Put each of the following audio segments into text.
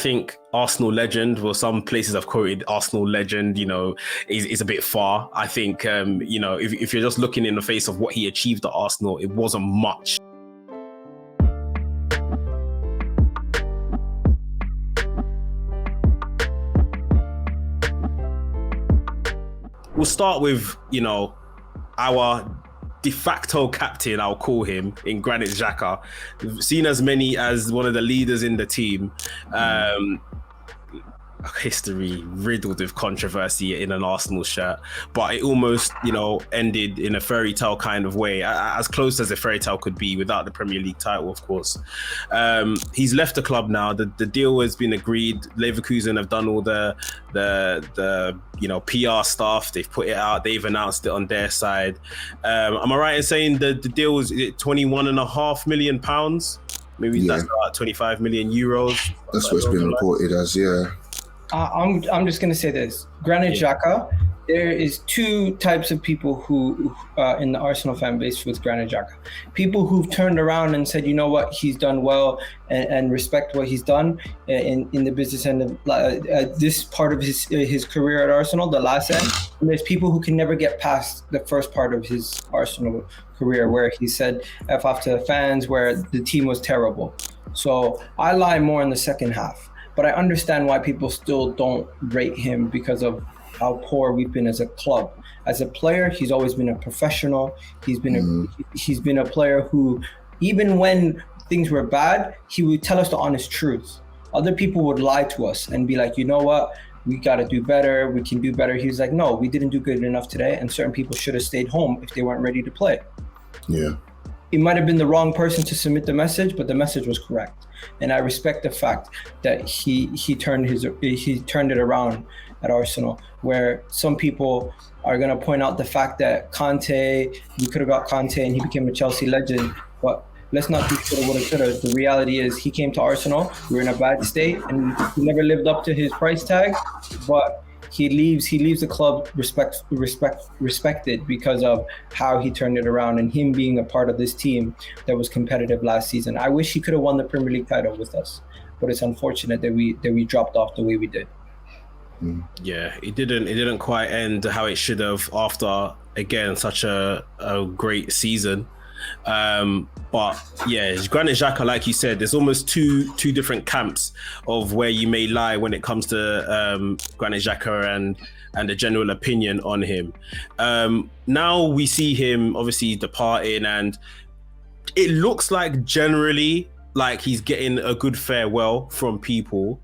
think Arsenal legend, well, some places have quoted Arsenal legend, is a bit far. I think, if you're just looking in the face of what he achieved at Arsenal, it wasn't much. We'll start with, our de facto captain, I'll call him, in Granit Xhaka, seen as many as one of the leaders in the team. History riddled with controversy in an Arsenal shirt, but it almost, ended in a fairy tale kind of way, as close as a fairy tale could be without the Premier League title, of course. He's left the club now. The deal has been agreed. Leverkusen have done all the PR stuff. They've put it out. They've announced it on their side. Am I right in saying the deal was £21.5 million? Maybe that's about 25 million euros. That's what's been reported as, yeah. I'm just going to say this. Granit Xhaka, there is two types of people who in the Arsenal fan base with Granit Xhaka. People who've turned around and said, you know what, he's done well and respect what he's done in the business end of this part of his career at Arsenal, the last end. And there's people who can never get past the first part of his Arsenal career where he said F off to the fans, where the team was terrible. So I lie more in the second half. But I understand why people still don't rate him because of how poor we've been as a club. As a player, he's always been a professional. He's been a player who, even when things were bad, he would tell us the honest truth. Other people would lie to us and be like, you know what, we got to do better. We can do better. He's like, no, we didn't do good enough today. And certain people should have stayed home if they weren't ready to play. Yeah. He might have been the wrong person to submit the message, but the message was correct. And I respect the fact that he turned it around at Arsenal, where some people are going to point out the fact that we could have got Conte and he became a Chelsea legend, but let's not do shoulda, woulda, coulda. The reality is he came to Arsenal, we were in a bad state, and he never lived up to his price tag, but he leaves the club respected because of how he turned it around and him being a part of this team that was competitive last season. I wish he could have won the Premier League title with us, but it's unfortunate that we dropped off the way we did. Yeah, it didn't quite end how it should have after, again, such a great season. But yeah, Granit Xhaka, like you said, there's almost two different camps of where you may lie when it comes to Granit Xhaka and the general opinion on him. Now we see him obviously departing, and it looks like generally like he's getting a good farewell from people.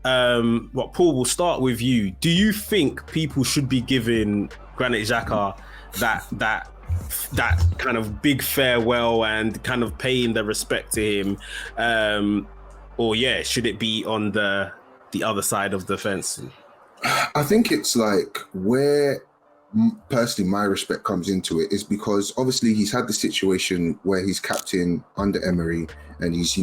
But Paul, we'll start with you. Do you think people should be giving Granit Xhaka that kind of big farewell and kind of paying the respect to him, or should it be on the other side of the fence? I think it's like where personally my respect comes into it is because obviously he's had the situation where he's captain under Emery and he's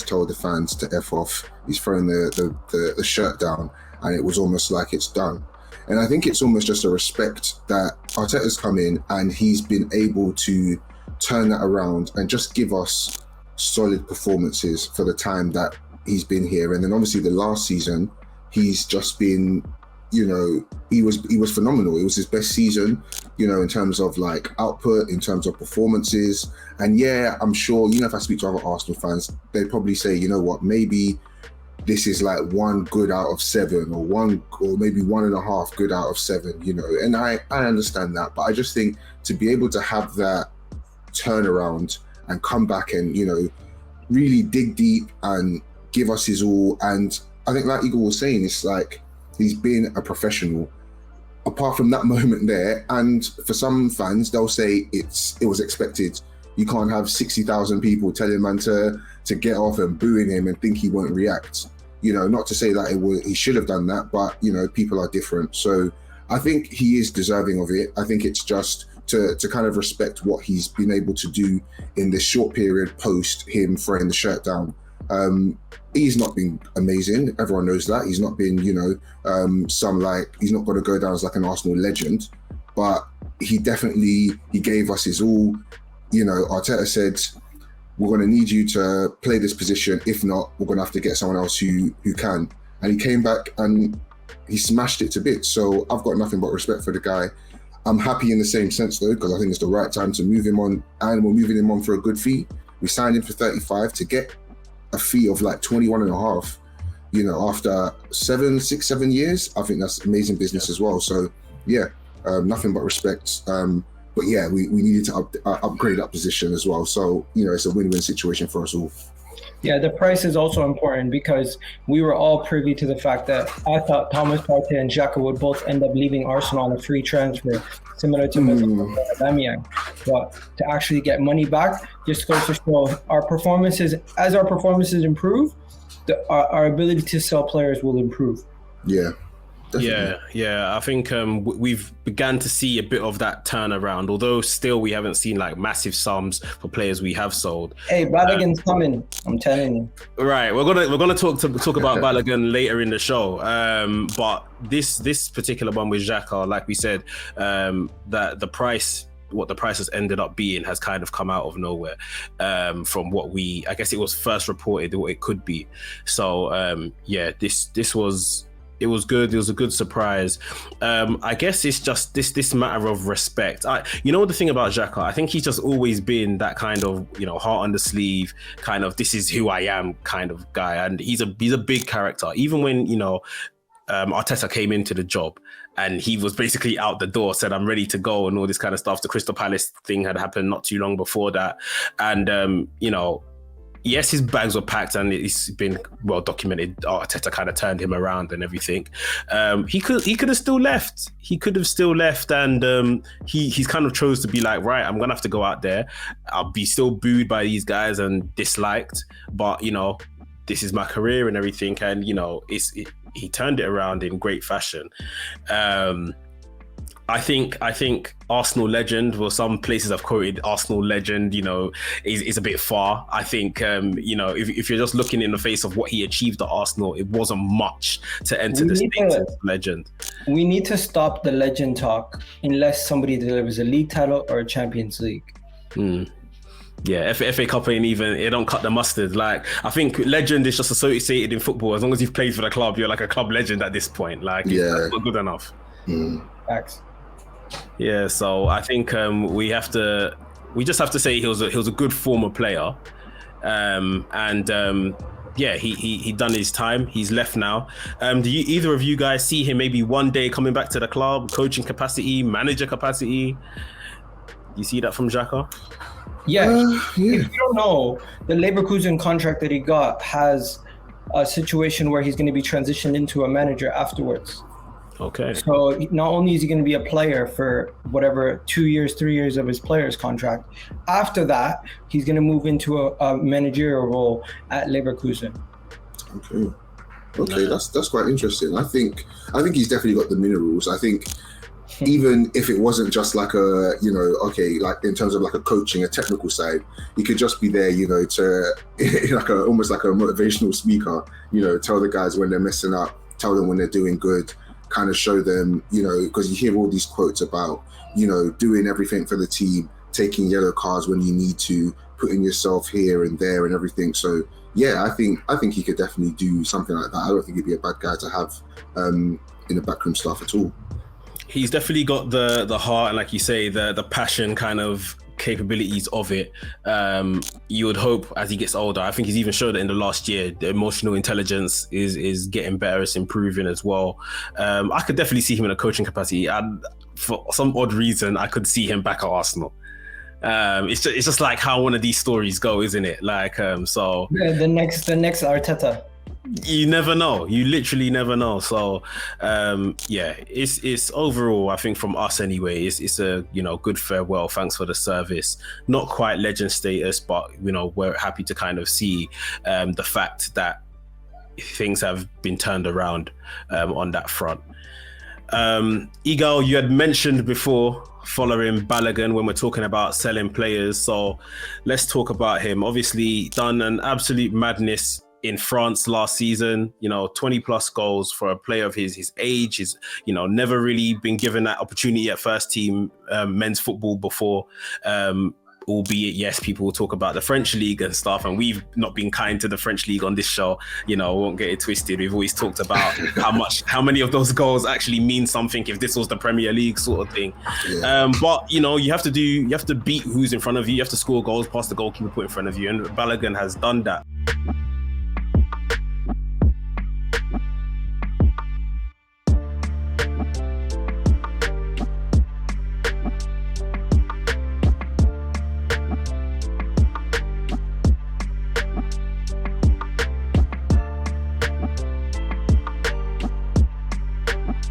told the fans to F off. He's thrown the shirt down and it was almost like it's done. And I think it's almost just a respect that Arteta's come in and he's been able to turn that around and just give us solid performances for the time that he's been here. And then obviously the last season, he's just been, he was phenomenal. It was his best season, in terms of like output, in terms of performances. And yeah, I'm sure, if I speak to other Arsenal fans, they'd probably say, you know what, maybe this is like one good out of 7 or maybe 1.5 good out of 7, and I understand that. But I just think to be able to have that turnaround and come back and, really dig deep and give us his all. And I think like Igor was saying, it's like he's been a professional apart from that moment there. And for some fans, they'll say it was expected. You can't have 60,000 people telling man to get off and booing him and think he won't react. Not to say that he should have done that, but people are different. So I think he is deserving of it. I think it's just to kind of respect what he's been able to do in this short period post him throwing the shirt down. He's not been amazing. Everyone knows that. He's not been, he's not going to go down as like an Arsenal legend, but he gave us his all. Arteta said, we're going to need you to play this position. If not, we're going to have to get someone else who can. And he came back and he smashed it to bits. So I've got nothing but respect for the guy. I'm happy in the same sense though, because I think it's the right time to move him on, and we're moving him on for a good fee. We signed him for 35 to get a fee of like 21 and a half, you know, after 7 years. I think that's amazing business as well. So yeah, nothing but respect. But yeah, we needed to upgrade that position as well. So, you know, it's a win-win situation for us all. Yeah, the price is also important because we were all privy to the fact that I thought Thomas Partey and Xhaka would both end up leaving Arsenal on a free transfer, similar to Aubameyang. But to actually get money back just goes to show our performances improve, our ability to sell players will improve. Yeah. Definitely. Yeah. I think we've began to see a bit of that turnaround, although still we haven't seen like massive sums for players we have sold. Hey, Balogun's coming. I'm telling you. Right, we're gonna talk about Balogun later in the show. But this particular one with Xhaka, like we said, that the price. What the price has ended up being has kind of come out of nowhere from what I guess it was first reported what it could be. So it was good. It was a good surprise. I guess it's just this matter of respect. The thing about Xhaka, I think he's just always been that kind of, heart on the sleeve, kind of this is who I am kind of guy. And he's a big character. Even when, Arteta came into the job and he was basically out the door, said, I'm ready to go and all this kind of stuff. The Crystal Palace thing had happened not too long before that. And, yes, his bags were packed and it's been well documented. Arteta kind of turned him around and everything. He could have still left. And he's kind of chose to be like, right, I'm gonna have to go out there. I'll be still booed by these guys and disliked, but this is my career and everything. And he turned it around in great fashion. I think Arsenal legend, well, some places I've quoted Arsenal legend, is a bit far. I think, if you're just looking in the face of what he achieved at Arsenal, it wasn't much to enter the status of legend. We need to stop the legend talk unless somebody delivers a league title or a Champions League. Yeah, FA Cup it don't cut the mustard. Like, I think legend is just associated in football. As long as you've played for the club, you're like a club legend at this point. Like, that's not good enough. Facts. Yeah, so I think we just have to say he was a good former player, he done his time. He's left now. Do either of you guys see him maybe one day coming back to the club, coaching capacity, manager capacity? You see that from Xhaka? Yeah. If you don't know, the Leverkusen contract that he got has a situation where he's going to be transitioned into a manager afterwards. Okay. So not only is he going to be a player for whatever 2 years, 3 years of his player's contract, after that, he's going to move into a managerial role at Leverkusen. Okay, that's quite interesting. I think he's definitely got the minerals. I think even if it wasn't just like like in terms of like a coaching, a technical side, he could just be there, to almost like a motivational speaker, tell the guys when they're messing up, tell them when they're doing good, kind of show them, because you hear all these quotes about, doing everything for the team, taking yellow cards when you need to, putting yourself here and there and everything. So yeah, I think he could definitely do something like that. I don't think he'd be a bad guy to have in the backroom staff at all. He's definitely got the heart and, like you say, the passion kind of capabilities of it. You would hope as he gets older. I think he's even showed it in the last year. The emotional intelligence is getting better. It's improving as well. I could definitely see him in a coaching capacity. And for some odd reason, I could see him back at Arsenal. It's just like how one of these stories go, isn't it? Like, so the next Arteta. You never know. You literally never know. So, it's overall, I think from us anyway, it's a, good farewell. Thanks for the service. Not quite legend status, but, we're happy to kind of see the fact that things have been turned around on that front. Igal, you had mentioned before following Balogun when we're talking about selling players. So let's talk about him. Obviously done an absolute madness in France last season, 20 plus goals for a player of his age. He's, never really been given that opportunity at first team men's football before. albeit yes, people will talk about the French league and stuff, and we've not been kind to the French league on this show. You know, I won't get it twisted. We've always talked about how many of those goals actually mean something if this was the Premier League sort of thing. Yeah. But you know, you have to beat who's in front of you. You have to score goals past the goalkeeper put in front of you, and Balogun has done that.